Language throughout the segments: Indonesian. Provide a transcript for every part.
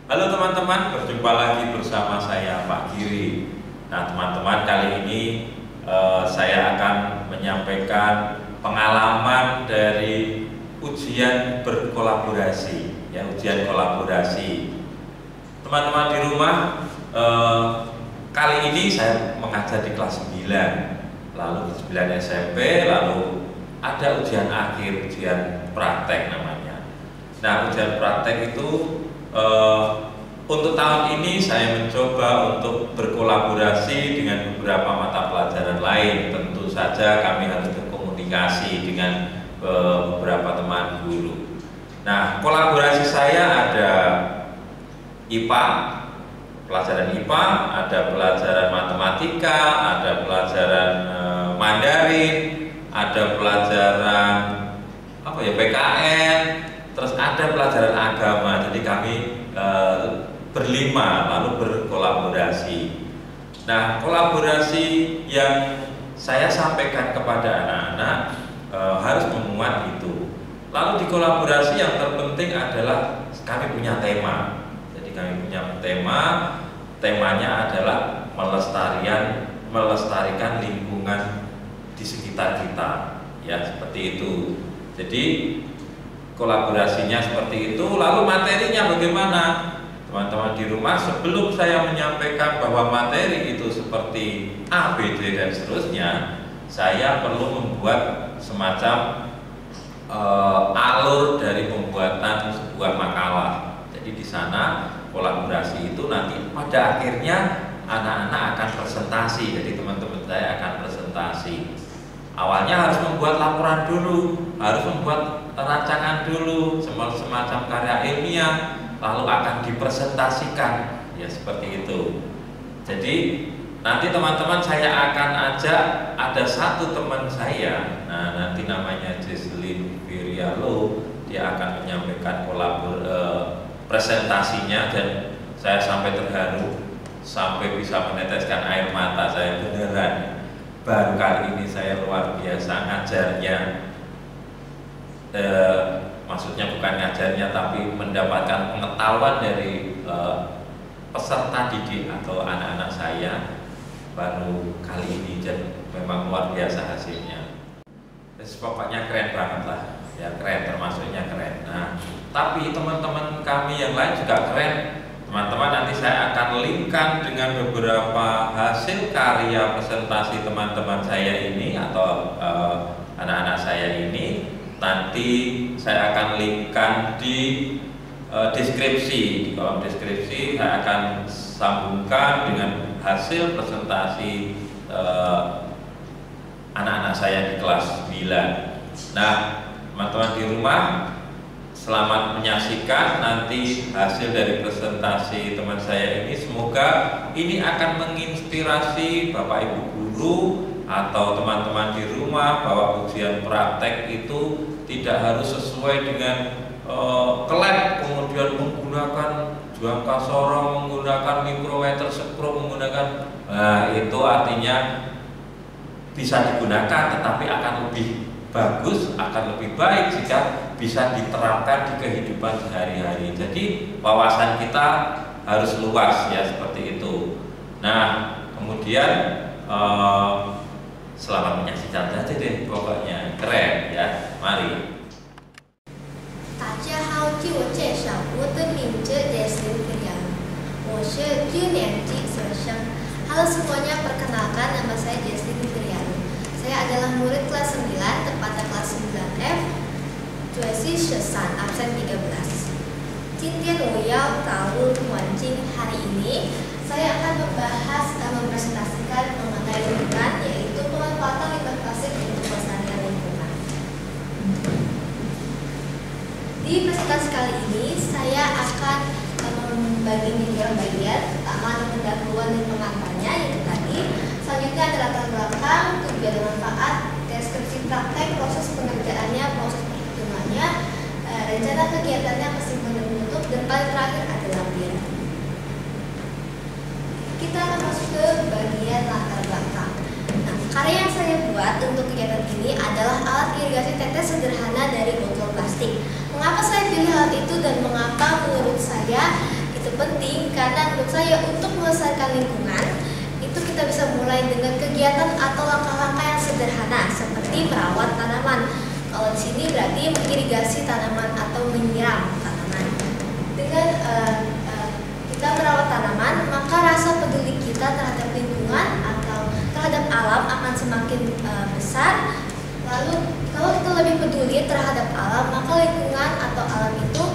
Halo teman-teman, berjumpa lagi bersama saya Pak Giri. Nah teman-teman, kali ini saya akan menyampaikan pengalaman dari ujian berkolaborasi, ya ujian kolaborasi. Teman-teman di rumah, kali ini saya mengajar di kelas 9, lalu 9 SMP, lalu ada ujian akhir, ujian praktek namanya. Nah ujian praktek itu untuk tahun ini saya mencoba untuk berkolaborasi dengan beberapa mata pelajaran lain. Tentu saja kami harus berkomunikasi dengan beberapa teman guru. Nah, kolaborasi saya ada IPA, pelajaran IPA, ada pelajaran matematika, ada pelajaran Mandarin, ada pelajaran PKN, terus ada pelajaran agama. Jadi kami berlima lalu berkolaborasi. Nah, kolaborasi yang saya sampaikan kepada anak-anak harus memuat itu. Lalu di kolaborasi yang terpenting adalah kami punya tema. Jadi kami punya temanya adalah melestarikan lingkungan di sekitar kita, ya seperti itu. Jadi kolaborasinya seperti itu. Lalu materinya bagaimana? Teman-teman di rumah, sebelum saya menyampaikan bahwa materi itu seperti A, B, C dan seterusnya, saya perlu membuat semacam alur dari pembuatan sebuah makalah. Jadi di sana kolaborasi itu nanti pada akhirnya anak-anak akan presentasi. Jadi teman-teman saya akan presentasi. Awalnya harus membuat laporan dulu, harus membuat rancangan dulu, semacam karya ilmiah, lalu akan dipresentasikan, ya seperti itu. Jadi nanti teman-teman saya akan ajak ada satu teman saya, nah nanti namanya Jesslyn Virialo, dia akan menyampaikan presentasinya dan saya sampai terharu, sampai bisa meneteskan air mata saya beneran. Baru kali ini saya luar biasa ngajarnya, maksudnya bukan ngajarnya tapi mendapatkan pengetahuan dari peserta didik atau anak-anak saya baru kali ini, dan memang luar biasa hasilnya. Pokoknya keren banget lah, ya keren, termasuknya keren. Nah, tapi teman-teman kami yang lain juga keren. Teman-teman, nanti saya akan linkkan dengan beberapa hasil karya presentasi teman-teman saya ini atau anak-anak saya ini. Nanti saya akan linkkan di deskripsi. Di kolom deskripsi saya akan sambungkan dengan hasil presentasi anak-anak saya di kelas 9. Nah, teman-teman di rumah, selamat menyaksikan nanti hasil dari presentasi teman saya ini. Semoga ini akan menginspirasi Bapak Ibu guru atau teman-teman di rumah bahwa ujian praktek itu tidak harus sesuai dengan ke lab, kemudian menggunakan jangka sorong, menggunakan mikrometer sekro, menggunakan, nah itu artinya bisa digunakan, tetapi akan lebih bagus, akan lebih baik jika bisa diterapkan di kehidupan sehari-hari. Jadi wawasan kita harus luas, ya seperti itu. Nah, kemudian selamat menyaksikan saja deh, pokoknya keren ya. Mari. 大家好，据我介绍，我的名字Jesslyn Virialo，我是6年级学生。Halo semuanya, perkenalkan nama saya Jesslyn Virialo. Saya adalah murid kelas 9, tepatnya kelas 9F, 学习学三 absen 13. 今天我要讨论环境. Hari ini saya akan mempresentasikan mengenai lingkungan, yaitu pemanfaatan limbah plastik untuk pelestarian lingkungan. Di presentasi kali ini saya akan membagi beberapa bagian. Pertama ada pendahuluan dan pengantarnya, yaitu tadi. Selanjutnya ada latar belakang, tujuan dan manfaat, deskripsi praktek, proses pengerjaannya, proses perhitungannya, rencana kegiatannya, kesimpulan dan penutup, dan paling terakhir ada lampiran. Kita akan masuk ke bagian latar belakang. Nah, karya yang saya buat untuk kegiatan ini adalah alat irigasi tetes sederhana dari botol plastik. Mengapa saya pilih alat itu dan mengapa menurut saya itu penting karena menurut saya untuk melestarikan lingkungan itu kita bisa mulai dengan kegiatan atau langkah-langkah yang sederhana seperti merawat tanaman. Kalau di sini berarti mengirigasi tanaman atau menyiram tanaman. Dengan kita merawat tanaman, maka rasa peduli kita terhadap lingkungan atau terhadap alam akan semakin besar. Lalu kalau kita lebih peduli terhadap alam, maka lingkungan atau alam itu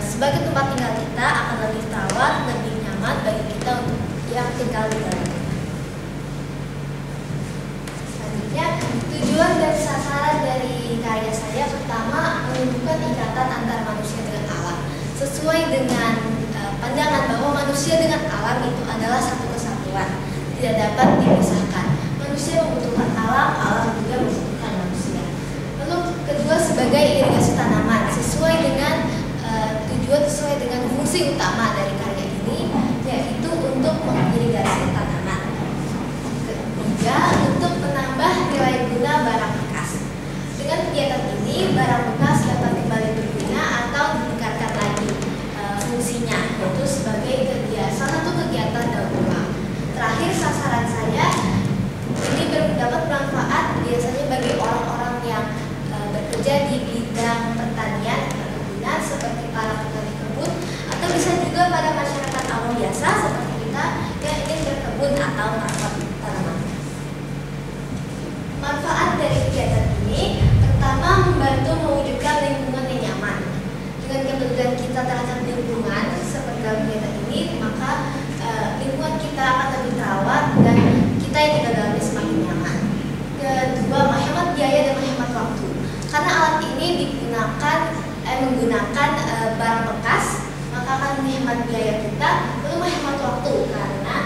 sebagai tempat tinggal kita akan lebih terawat, lebih nyaman bagi kita untuk yang tinggal di dalamnya. Selanjutnya, tujuan dan sasaran dari karya saya pertama menunjukkan ikatan antara manusia dengan alam. Sesuai dengan pandangan bahwa manusia dengan alam itu adalah satu kesatuan, tidak dapat dipisahkan. Manusia membutuhkan alam, alam juga membutuhkan manusia. Lalu kedua, sebagai irigasi tanaman, sesuai dengan tujuan sesuai dengan fungsi utama dari karya ini, yaitu untuk mengirigasi tanaman. Ketiga, untuk menambah nilai guna barang bekas. Dengan kegiatan ini, barang bekas dapat kembali berguna atau ditingkatkan lagi fungsinya, yaitu sebagai salah satu kegiatan daur ulang. Terakhir, sasaran saya ini dapat bermanfaat biasanya bagi orang-orang yang bekerja di bidang pertanian, perkebunan seperti para petani kebun, atau bisa juga pada masyarakat awam biasa seperti kita yang ingin berkebun atau merawat tanaman. Manfaat dari kegiatan ini pertama membantu mewujudkan lingkungan yang nyaman. Dengan kepedulian kita terhadap lingkungan seperti dalam kegiatan ini, maka lingkungan kita akan lebih terawat dan kita yang tinggal dalamnya semakin nyaman. Kedua, menghemat biaya dan menghemat waktu. Karena alat ini menggunakan barang bekas, maka akan menghemat biaya kita, lalu menghemat waktu karena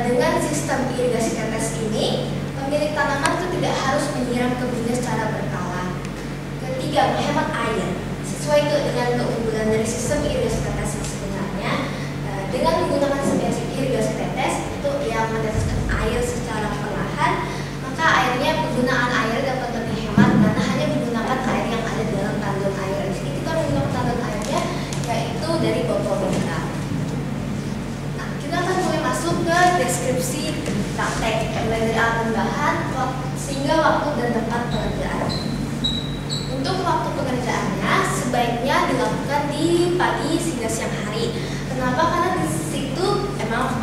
dengan sistem irigasi tetes ini, pemilik tanaman itu tidak harus menyiram kebunnya secara berkala. Ketiga, menghemat air. Sesuai dengan keunggulan dari sistem irigasi tetes yang sebenarnya, dengan menggunakan sistem irigasi tetes itu yang meneteskan air secara perlahan, maka penggunaan air dapat lebih hemat karena hanya menggunakan air yang ada dalam tandon air. Di sini kita menggunakan tandon airnya yaitu dari botol kita. Nah, kita akan mulai masuk ke deskripsi praktek mulai dari alat dan bahan sehingga waktu dan tempat pengerjaan. Untuk waktu pengerjaannya sebaiknya dilakukan di pagi hingga siang hari. Kenapa? Karena di situ emang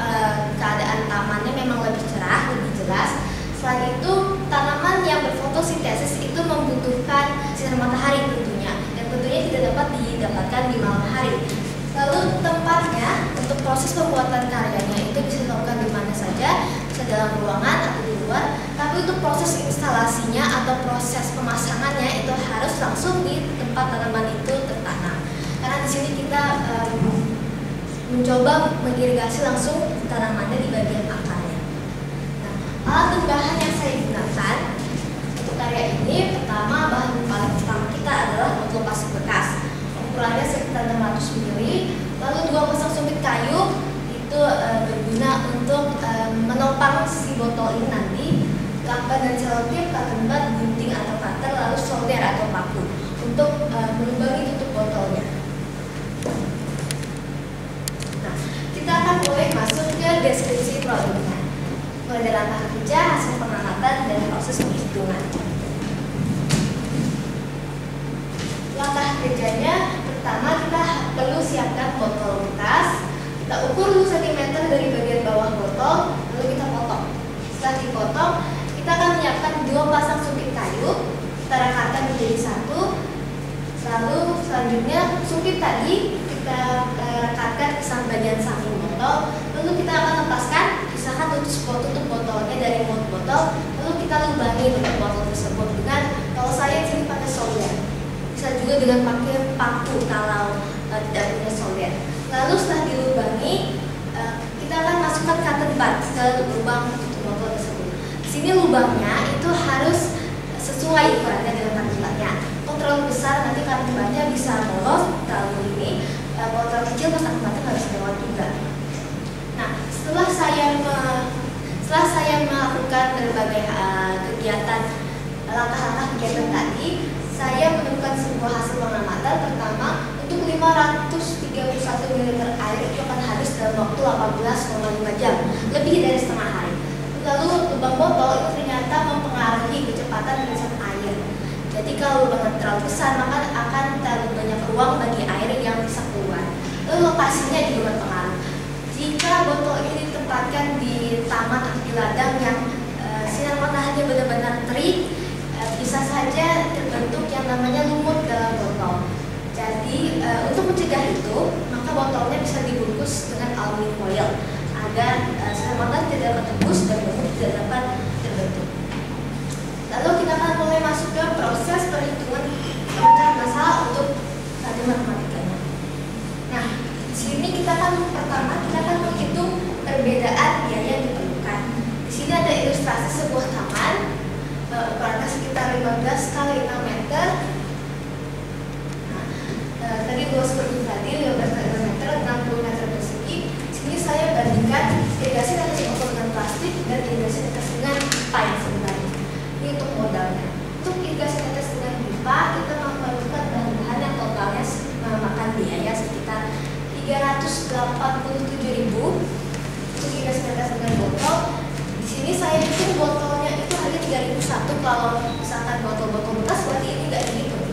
keadaan tamannya memang lebih cerah, lebih jelas. Selain itu, tanaman yang berfotosintesis itu membutuhkan sinar matahari tentunya, dan tentunya tidak dapat didapatkan di malam hari. Lalu tempatnya untuk proses pembuatan karyanya itu bisa dilakukan di mana saja, bisa dalam ruangan atau di luar. Tapi untuk proses instalasinya atau proses pemasangannya itu harus langsung di tempat tanaman itu tertanam. Karena di sini kita mencoba mengirigasi langsung tanamannya di bagian akarnya. Nah, alat dan bahan yang saya gunakan untuk karya ini, pertama bahan paling utama kita adalah botol plastik bekas. Ukurannya sekitar 600 ml. Lalu 2 pasang sumpit kayu itu berguna untuk menopang si botol ini nanti. Lakban dan selotip, cotton bud, gunting atau cutter, lalu solder atau paku untuk melubangi tutup botolnya. Nah, kita akan mulai masuk ke deskripsi produknya. Mulai dari langkah kerja, hasil pengamatan, dan proses penghitungan. Langkah kerjanya, pertama kita perlu siapkan botol bekas. Kita ukur 2 cm dari bagian bawah botol, lalu kita potong. Setelah dipotong, kita akan menyiapkan 2 pasang sumpit kayu. Kita rekatkan menjadi 1. Lalu selanjutnya sumpit tadi kita rekatkan ke bagian samping botol. Lalu kita akan lepaskan, misalkan tutup botolnya dari mulut botol. Lalu kita lubangi tutup botol tersebut dengan, kalau saya sini pakai solder. Bisa juga dengan pakai paku kalau tidak punya solder. Lalu setelah dilubangi, kita akan masukkan cotton bud ke lubang tutup botol tersebut. Di sini lubangnya itu harus sesuai ukurannya dengan cotton budnya. Kalau terlalu besar nanti cotton budnya bisa bolos, terlalu ini. Kalau terlalu kecil cotton budnya nggak bisa lewat juga. Nah, setelah saya melakukan berbagai kegiatan langkah-langkah kegiatan tadi, saya menemukan sebuah hasil pengamatan. Pertama, untuk 531 ml air itu akan terlalu besar, maka akan terlalu banyak ruang bagi air yang bisa keluar. Lalu lokasinya juga berpengaruh. Jika botol ini ditempatkan di taman atau di ladang yang sinar matahari benar-benar terik, bisa saja terbentuk yang namanya lumut dalam botol. Jadi untuk mencegah itu, maka botolnya bisa dibungkus dengan aluminium foil agar sinar matahari tidak dapat tembus dan lumut tidak dapat terbentuk. Lalu kita akan mulai masuk ke proses perhitungan pemecahan masalah untuk tadi matematikanya. Nah, di sini kita akan menghitung perbedaan biaya yang diperlukan. Di sini ada ilustrasi sebuah taman ukurannya sekitar 15 kali 6 meter. Nah, tadi luas gedung tadi 15 kali 6 meter, 60 meter persegi. Di sini saya bandingkan irigasi tetes ukur dengan plastik dan irigasi tetes dengan pipa yang sebenarnya. Ini untuk modalnya. Untuk irigasi tetes dengan pipa kita memerlukan bahan-bahan yang totalnya memakan biaya sekitar 387.000 untuk irigasi tetes dengan botol. Di sini saya hitung botolnya itu hanya 3.001. Kalau misalkan botol-botol bekas berarti ini nggak dihitung.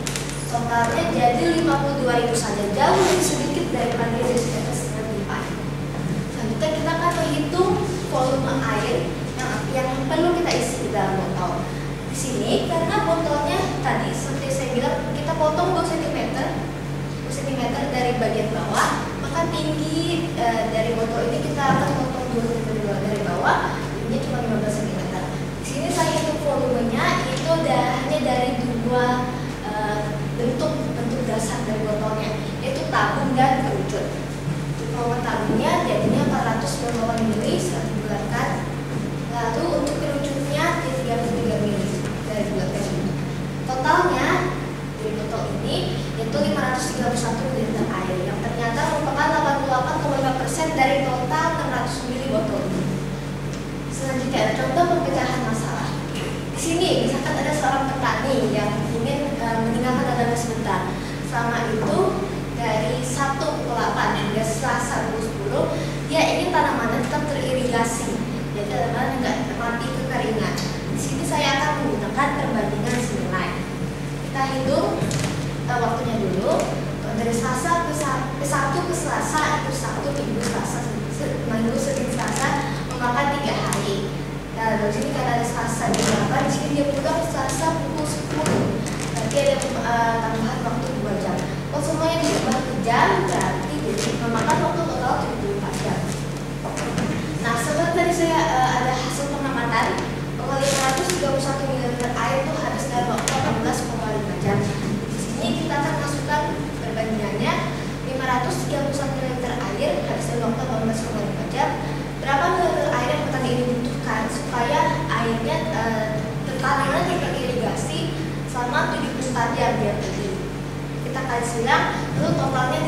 Totalnya jadi 52.000 saja, jauh lebih sedikit daripada irigasi tetes dengan pipa. Selanjutnya kita akan menghitung volume air yang perlu kita isi di dalam botol. Di sini karena botolnya tadi seperti saya bilang kita potong 2 cm dari bagian bawah, maka tinggi dari botol ini kita akan potong 2 cm dari bawah, ini cuma 15 cm. Di sini saya hitung volumenya itu hanya dari dua bentuk dasar dari botolnya, yaitu tabung dan kerucut. Volume tabungnya jadinya 498 ml dibulatkan. Lalu untuk kerucutnya 33 ml dari bulatkan. Totalnya dari botol ini yaitu 531 ml air yang ternyata merupakan 88,5% dari total 600 ml botol ini. Selanjutnya ada contoh pemecahan masalah. Di sini misalkan ada seorang petani yang ingin meninggalkan ladangnya sebentar. Selama itu dari Sabtu pukul 8 hingga Selasa pukul 10 dia ingin tanamannya tetap teririgasi. Jadi tanaman nggak mati kekeringan. Di sini saya akan menggunakan perbandingan senilai. Kita hitung waktunya dulu. Dari Selasa ke Sabtu ke Selasa itu Sabtu, Minggu, Selasa, Minggu, Senin, Selasa memakan 3 hari. Nah, dari sini karena ada Selasa di 8, di sini dia pulang Selasa pukul 10. Berarti ada tambahan waktu 2 jam. Kalau semuanya ditambah ke jam, berarti jadi memakan waktu total 74 jam. Nah, setelah tadi saya ada hasil pengamatan bahwa 531 ml air itu habis dalam waktu 18,5 jam. Di sini kita akan masukkan perbandingannya 531 ml air habis dalam waktu 18,5 jam. Berapa ml air yang petani ini butuhkan supaya airnya tanamannya teririgasi selama 74 jam biar tadi. Kita kali silang, lalu totalnya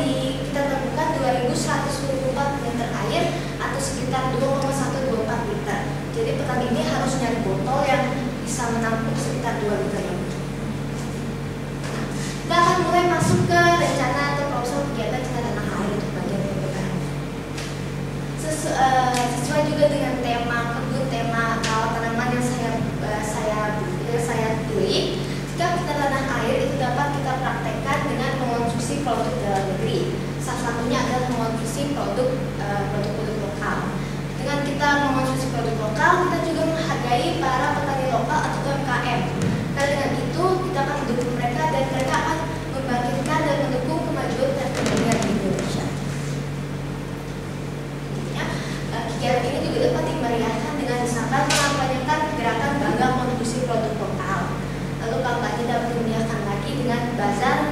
kita temukan 2.124 liter air atau sekitar 2,124 liter. Jadi petani ini harus nyari botol yang bisa menampung sekitar 2 liter lebih. Nah, kita akan mulai masuk ke rencana atau proposal kegiatan cinta tanah air untuk bagian PPKN. Sesuai juga dengan tema kebun, tema rawat tanaman yang saya pilih. Jika kita tanah air itu dapat kita praktekkan dengan mengonsumsi produk dalam negeri. Salah satunya adalah mengonsumsi produk lokal. Dengan kita mengonsumsi produk lokal, kita juga menghargai para petani lokal atau UMKM. Karena dengan itu kita akan mendukung mereka dan mereka akan membangkitkan dan mendukung kemajuan perekonomian di Indonesia. Kegiatan ini juga dapat dimeriahkan dengan misalkan mengampanyekan gerakan bangga kontribusi produk lokal. Lalu kampanye dapat dimeriahkan lagi dengan bazar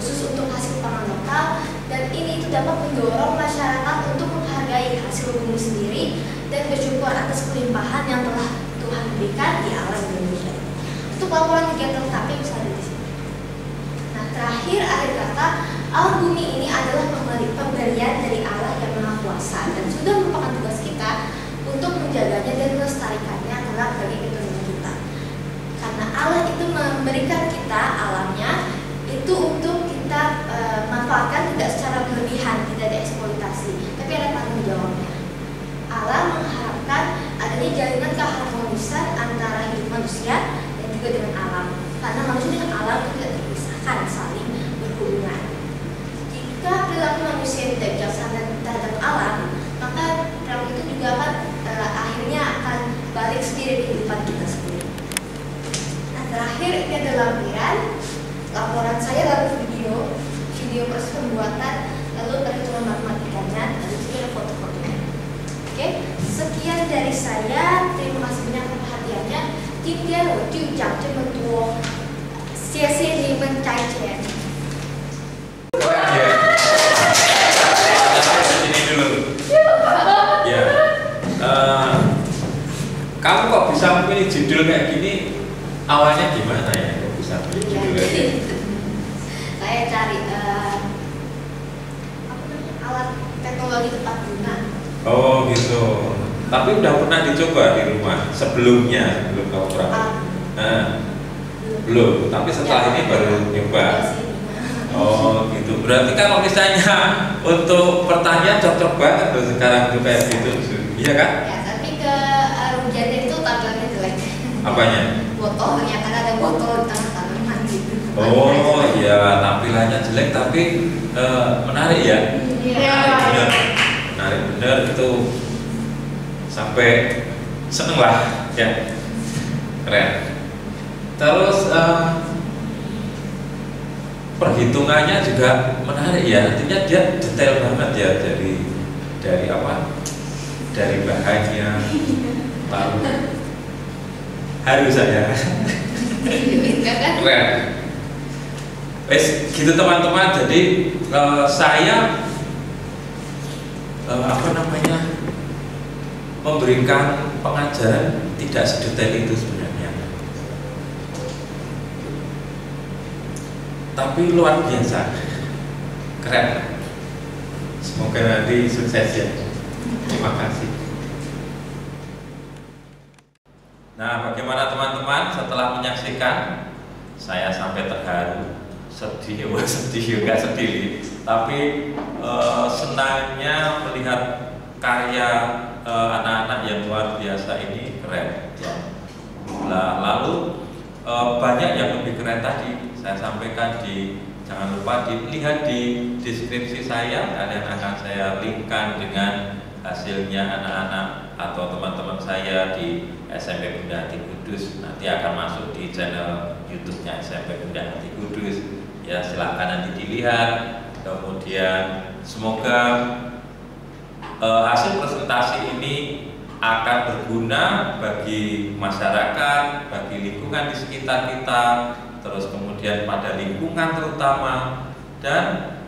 khusus untuk hasil pangan lokal, dan ini itu dapat mendorong masyarakat untuk menghargai hasil bumi sendiri dan bersyukur atas kelimpahan yang telah Tuhan berikan di alam Indonesia. Untuk laporan kegiatan lengkapnya bisa ada di sini. Nah, terakhir akhir kata, alam bumi ini adalah pemberian dari Allah yang Maha Kuasa dan sudah merupakan tugas kita untuk menjaganya dan melestarikannya kelak bagi keturunan kita. Karena Allah itu memberikan kita alamnya itu untuk kita manfaatkan tidak secara berlebihan, tidak ada eksploitasi, tapi ada tanggung jawabnya. Allah mengharapkan adanya jalinan keharmonisan antara hidup manusia dan juga dengan alam. Karena manusia dengan alam yang tidak bijaksana terhadap alam, maka perilaku itu juga akan akhirnya akan balik sendiri di kehidupan kita sendiri. Nah, terakhir ini ada lampiran laporan saya lalu video proses pembuatan, lalu perhitungan matematikanya, dan juga ada foto-fotonya. Oke, sekian dari saya. Terima kasih banyak atas perhatiannya. 今天我就讲这么多，谢谢你们，再见。 Sini dulu. Ya. Kamu kok bisa memilih judul kayak gini? Awalnya gimana ya? Kok bisa pilih judul kayak gini? Saya cari alat teknologi tepat guna. Oh gitu. Tapi udah pernah dicoba di rumah sebelumnya, sebelum kamu berangkat? Belum. Tapi setelah ini baru nyoba. Oh gitu. Berarti kalau misalnya untuk pertanian cocok banget tuh sekarang tuh kayak gitu, iya kan? Ya, tapi ke hujannya itu tampilannya jelek. Apanya? Botolnya, karena ada botol di tengah tanaman gitu. Oh iya, tampilannya jelek tapi menarik ya. Iya. Menarik bener itu, sampai seneng lah ya, keren. Terus perhitungannya juga menarik ya, artinya dia detail banget ya, dari apa, dari bahannya, lalu harus saya keren. Wes gitu teman-teman, jadi saya apa namanya, memberikan pengajaran tidak sedetail itu sebenarnya, tapi luar biasa keren. Semoga nanti sukses ya. Terima kasih. Nah, bagaimana teman-teman setelah menyaksikan? Saya sampai terharu, sedih, nggak sedih, tapi senangnya melihat karya anak-anak yang luar biasa ini, keren ya. Lalu banyak yang lebih keren tadi saya sampaikan, jangan lupa dilihat di deskripsi saya, kalian akan saya linkkan dengan hasilnya anak-anak atau teman-teman saya di SMP Bunda Hati Kudus. Nanti akan masuk di channel YouTube-nya SMP Bunda Hati Kudus ya, silahkan nanti dilihat. Kemudian semoga hasil presentasi ini akan berguna bagi masyarakat, bagi lingkungan di sekitar kita, terus kemudian pada lingkungan terutama, dan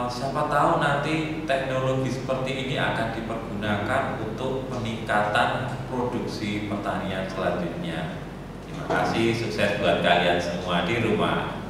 siapa tahu nanti teknologi seperti ini akan dipergunakan untuk peningkatan produksi pertanian selanjutnya. Terima kasih, sukses buat kalian semua di rumah.